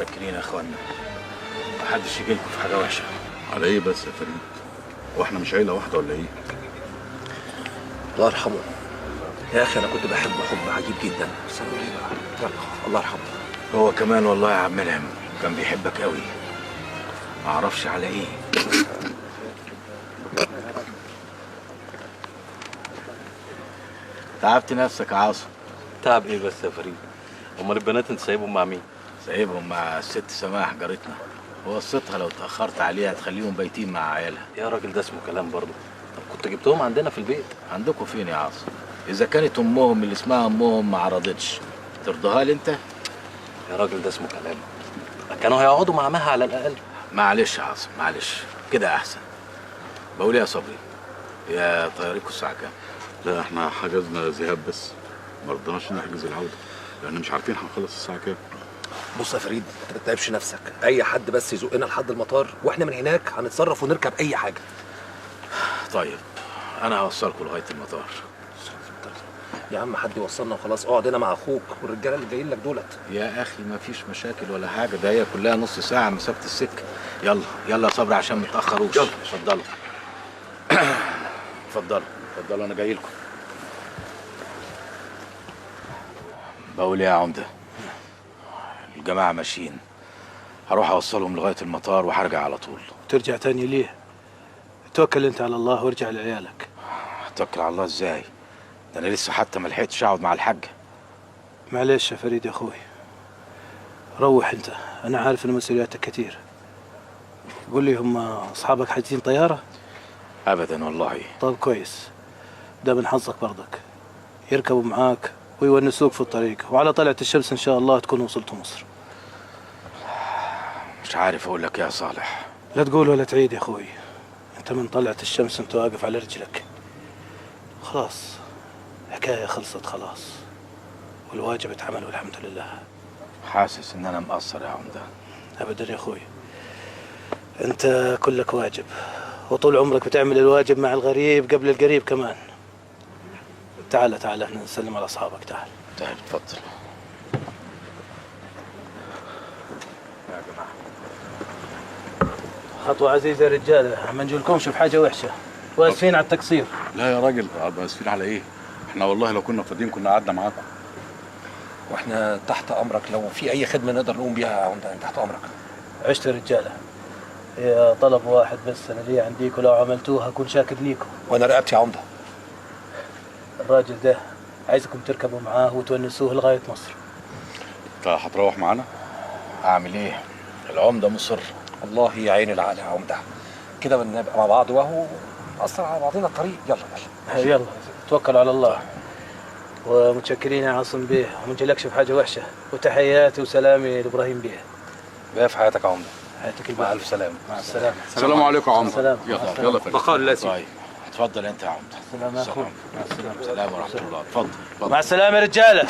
متشكرين يا اخوانا. محدش يجي لكم في حاجه وحشه. على ايه بس يا فريد؟ واحنا مش عيله واحده ولا ايه؟ الله يرحمه يا اخي، انا كنت بحبه حب عجيب جدا. بس انا ايه بقى، يلا الله يرحمه. هو كمان والله يا عم ملهم كان بيحبك قوي، معرفش على ايه. تعبت نفسك يا عاصم. تعب ايه بس يا فريد؟ امال البنات انت سايبهم مع مين؟ سايبهم مع الست سماح جارتنا، وصيتها لو اتاخرت عليها تخليهم بايتين مع عيالها. يا راجل ده اسمه كلام برضه. طب كنت جبتهم عندنا في البيت. عندكم فين يا عاصم؟ اذا كانت امهم اللي اسمها امهم ما عرضتش ترضاها لي انت؟ يا راجل ده اسمه كلام. كانوا هيقعدوا مع مها على الاقل. معلش يا عاصم معلش، كده احسن. بقول يا صبري، يا طياريكوا الساعه كام؟ لا احنا حجزنا ذهاب بس، ما رضناش نحجز العوده لان مش عارفين هنخلص الساعه كام. بص يا فريد، انت ما تتعبش نفسك، اي حد بس يزقنا لحد المطار واحنا من هناك هنتصرف ونركب اي حاجه. طيب انا هوصلكم لغايه المطار. يا عم حد يوصلنا وخلاص، اقعد هنا مع اخوك والرجاله اللي جايين لك دولت. يا اخي ما فيش مشاكل ولا حاجه، ده هي كلها نص ساعه مسافه السكه. يلا يلا يا صبري عشان ما تاخروش. يلا اتفضلوا. اتفضلوا اتفضلوا انا جاي لكم. بقول يا عمده، الجماعه ماشيين، هروح اوصلهم لغايه المطار وهرجع على طول. ترجع تاني ليه؟ توكل انت على الله وارجع لعيالك. اتوكل على الله ازاي؟ ده انا لسه حتى ما لحقتش اقعد مع الحاجه. معلش يا فريد يا اخوي، روح انت، انا عارف ان مسؤولياتك كتير. قول لي، هم اصحابك حاجزين طياره؟ ابدا والله. طب كويس، ده من حظك برضك. يركبوا معاك ويونسوك في الطريق، وعلى طلعة الشمس ان شاء الله تكونوا وصلتوا مصر. مش عارف اقول لك يا صالح. لا تقول ولا تعيد يا اخوي، انت من طلعة الشمس انت واقف على رجلك. خلاص، حكاية خلصت خلاص، والواجب اتعمل والحمد لله. حاسس ان انا مقصر يا عمده. ابدا يا اخوي، انت كلك واجب، وطول عمرك بتعمل الواجب مع الغريب قبل القريب كمان. تعال تعال احنا نسلم على اصحابك. تعال تعال اتفضل. يا جماعه خطوة عزيزة يا رجالة، ما نجولكمش في حاجة وحشة، واسفين على التقصير. لا يا راجل، اسفين على ايه؟ احنا والله لو كنا فاضيين كنا قعدنا معاكم. واحنا تحت امرك، لو في اي خدمه نقدر نقوم بيها يا عمده تحت امرك. عشت يا رجالة، هي طلب واحد بس انا ليه عنديك، ولو عملتوه هكون شاكر ليكم. وانا رقبتي يا عمده. الراجل ده عايزكم تركبوا معاه وتونسوه لغاية مصر. انت هتروح معانا؟ اعمل ايه؟ العمده مصر. الله يعين العقل يا عمده، كده بنبقى مع بعض وهو نأثر على بعضنا الطريق. يلا يلا يلا توكلوا على الله. ومتشكرين يا عاصم بيه، وما نجيلكش في حاجة وحشة، وتحياتي وسلامي لإبراهيم بيه. بقى في حياتك يا عمده. حياتك مع الف سلامه. مع السلامة. السلام عليكم يا عمده. سلام. يلا يلا فريد. بقاء لازم. طيب اتفضل انت يا عمده. سلام يا اخوي. مع السلامة. سلام ورحمه الله. اتفضل اتفضل. مع السلامة يا رجالة.